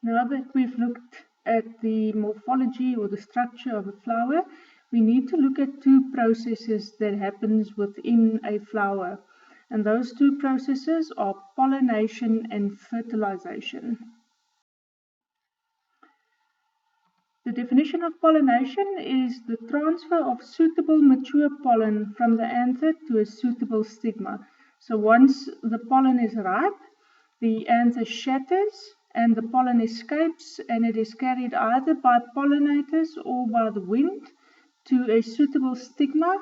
Now that we've looked at the morphology or the structure of a flower, we need to look at two processes that happens within a flower. And those two processes are pollination and fertilization. The definition of pollination is the transfer of suitable mature pollen from the anther to a suitable stigma. So once the pollen is ripe, the anther shatters and the pollen escapes, and it is carried either by pollinators or by the wind to a suitable stigma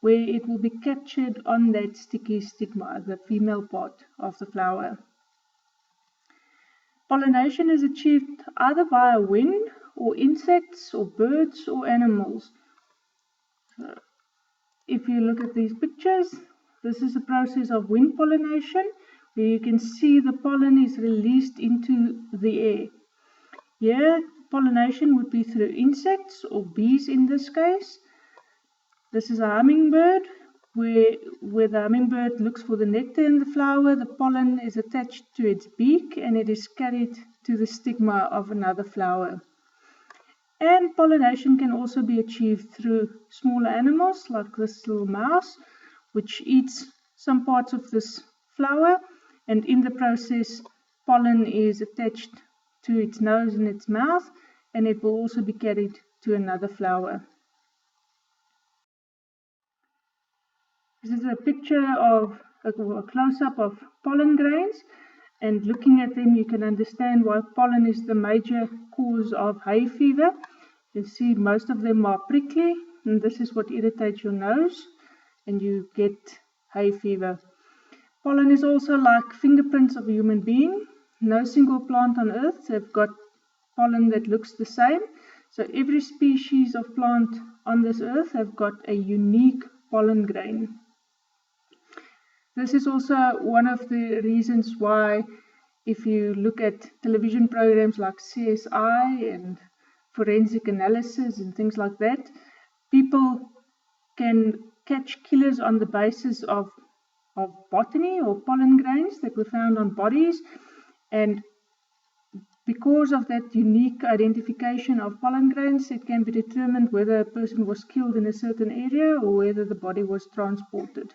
where it will be captured on that sticky stigma, the female part of the flower. Pollination is achieved either via wind or insects or birds or animals. So if you look at these pictures, this is a process of wind pollination where you can see the pollen is released into the air. Here, pollination would be through insects or bees in this case. This is a hummingbird where the hummingbird looks for the nectar in the flower. The pollen is attached to its beak and it is carried to the stigma of another flower. And pollination can also be achieved through smaller animals like this little mouse, which eats some parts of this flower, and in the process pollen is attached to its nose and its mouth, and it will also be carried to another flower. This is a picture of a close-up of pollen grains, and looking at them you can understand why pollen is the major cause of hay fever. You see most of them are prickly, and this is what irritates your nose and you get hay fever. Pollen is also like fingerprints of a human being. No single plant on earth have got pollen that looks the same. So every species of plant on this earth have got a unique pollen grain. This is also one of the reasons why, if you look at television programs like CSI and forensic analysis and things like that, people can catch killers on the basis of botany or pollen grains that were found on bodies, and because of that unique identification of pollen grains, it can be determined whether a person was killed in a certain area or whether the body was transported.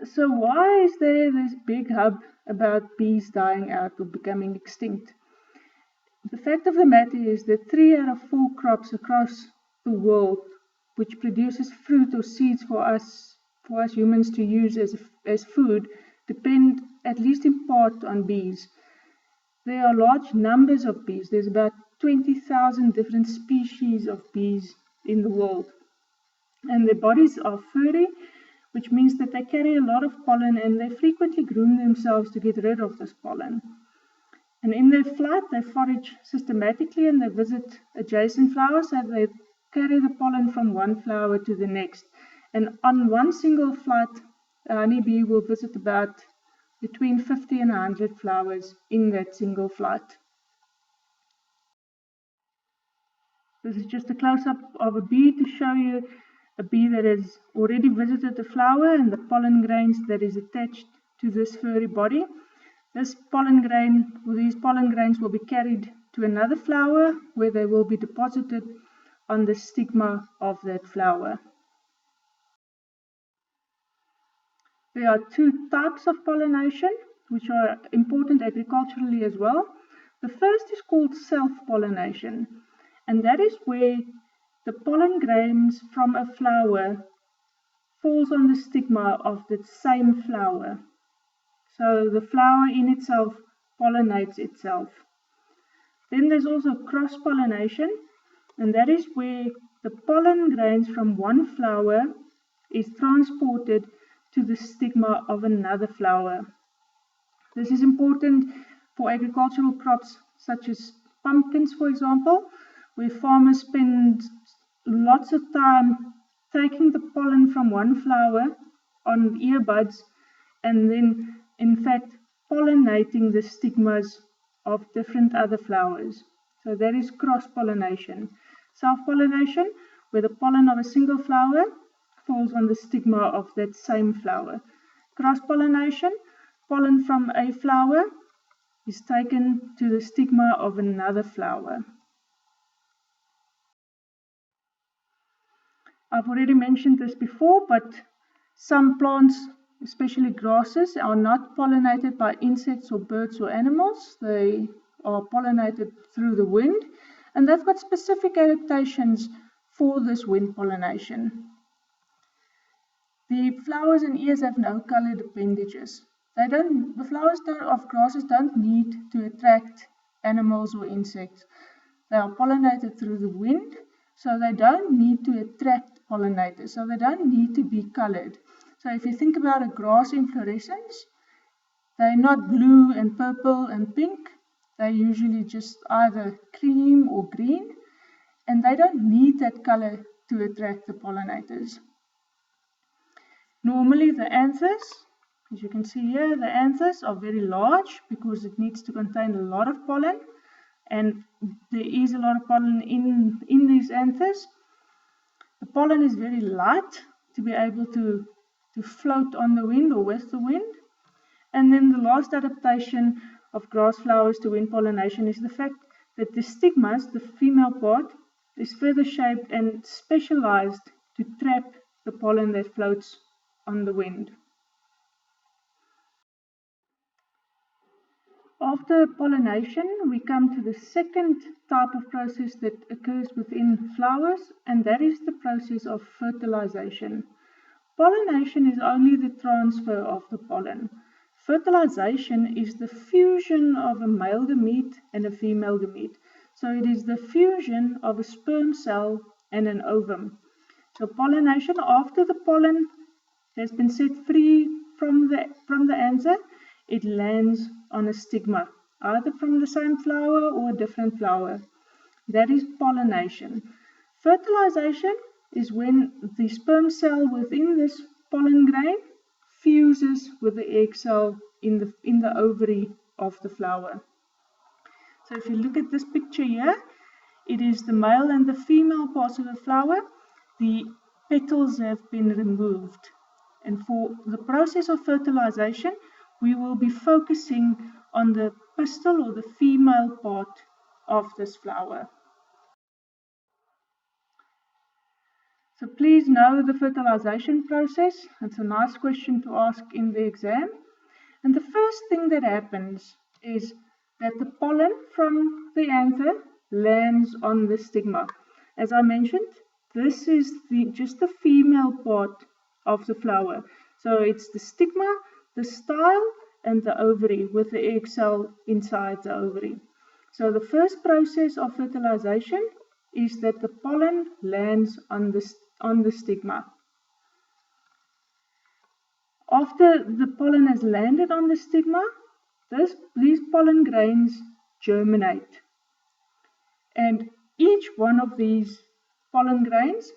So why is there this big hub about bees dying out or becoming extinct? The fact of the matter is that 3 out of 4 crops across the world which produces fruit or seeds for us humans to use as food depend at least in part on bees. There are large numbers of bees. There's about 20,000 different species of bees in the world, and their bodies are furry, which means that they carry a lot of pollen and they frequently groom themselves to get rid of this pollen. And in their flight, they forage systematically and they visit adjacent flowers, so they carry the pollen from one flower to the next. And on one single flight, a honeybee will visit about between 50 and 100 flowers in that single flight. This is just a close-up of a bee to show you a bee that has already visited the flower and the pollen grains that is attached to this furry body. These pollen grains will be carried to another flower where they will be deposited on the stigma of that flower. There are 2 types of pollination which are important agriculturally as well. The first is called self-pollination, and that is where the pollen grains from a flower falls on the stigma of the same flower. So the flower in itself pollinates itself. Then there's also cross-pollination, and that is where the pollen grains from one flower is transported to the stigma of another flower. This is important for agricultural crops such as pumpkins, for example, where farmers spend lots of time taking the pollen from one flower on earbuds and then in fact pollinating the stigmas of different other flowers. So that is cross-pollination. Self-pollination, where the pollen of a single flower falls on the stigma of that same flower. Cross-pollination, pollen from a flower is taken to the stigma of another flower. I've already mentioned this before, but some plants, especially grasses, are not pollinated by insects or birds or animals. They are pollinated through the wind, and they've got specific adaptations for this wind pollination. The flowers and ears have no colored appendages. The flowers of grasses don't need to attract animals or insects. They are pollinated through the wind, so they don't need to attract pollinators, so they don't need to be colored. So if you think about a grass inflorescence, they're not blue and purple and pink. They're usually just either cream or green, and they don't need that color to attract the pollinators. Normally the anthers, as you can see here, the anthers are very large because it needs to contain a lot of pollen, and there is a lot of pollen in these anthers. The pollen is very light to be able to float on the wind or with the wind. And then the last adaptation of grass flowers to wind pollination is the fact that the stigmas, the female part, is feather shaped and specialized to trap the pollen that floats on the wind. After pollination, we come to the second type of process that occurs within flowers, and that is the process of fertilization. Pollination is only the transfer of the pollen. Fertilization is the fusion of a male gamete and a female gamete. So it is the fusion of a sperm cell and an ovum. So pollination, after the pollen has been set free from the anther, it lands on a stigma, either from the same flower or a different flower. That is pollination. Fertilization is when the sperm cell within this pollen grain fuses with the egg cell in the ovary of the flower. So if you look at this picture here, it is the male and the female parts of the flower. The petals have been removed. And for the process of fertilization, we will be focusing on the pistil or the female part of this flower. So please know the fertilization process. It's a nice question to ask in the exam. And the first thing that happens is that the pollen from the anther lands on the stigma. As I mentioned, this is just the female part of the flower. So it's the stigma, the style, and the ovary with the egg cell inside the ovary. So the first process of fertilization is that the pollen lands on the stigma. After the pollen has landed on the stigma, these pollen grains germinate. And each one of these pollen grains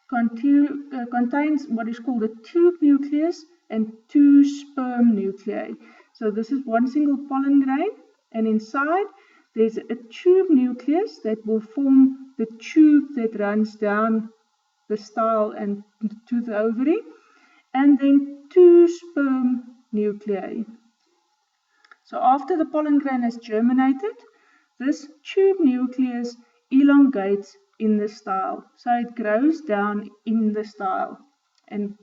contains what is called a tube nucleus and 2 sperm nuclei. So this is one single pollen grain, and inside there's a tube nucleus that will form the tube that runs down the style and to the ovary, and then 2 sperm nuclei. So after the pollen grain has germinated, this tube nucleus elongates in the style. So it grows down in the style, and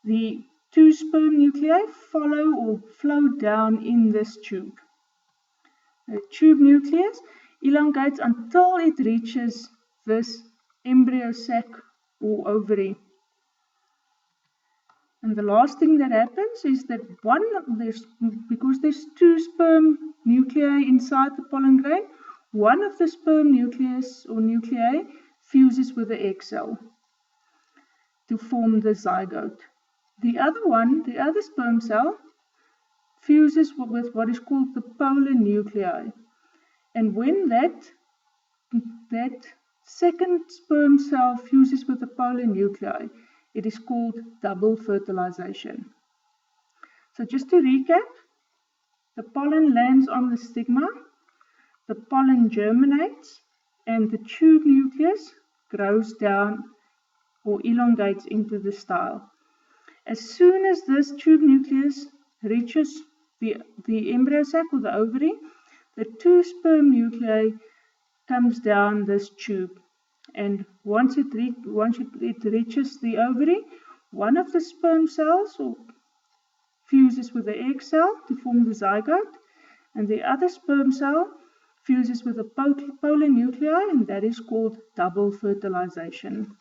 the 2 sperm nuclei follow or flow down in this tube. The tube nucleus elongates until it reaches this embryo sac or ovary. And the last thing that happens is that because there's 2 sperm nuclei inside the pollen grain, one of the sperm nucleus or nuclei fuses with the egg cell to form the zygote. The other sperm cell, fuses with what is called the polar nuclei. And when that second sperm cell fuses with the polar nuclei, it is called double fertilization. So just to recap, the pollen lands on the stigma, the pollen germinates, and the tube nucleus grows down or elongates into the style. As soon as this tube nucleus reaches the embryo sac or the ovary, the 2 sperm nuclei comes down this tube. And once it reaches the ovary, one of the sperm cells fuses with the egg cell to form the zygote, and the other sperm cell fuses with the polar nuclei, and that is called double fertilization.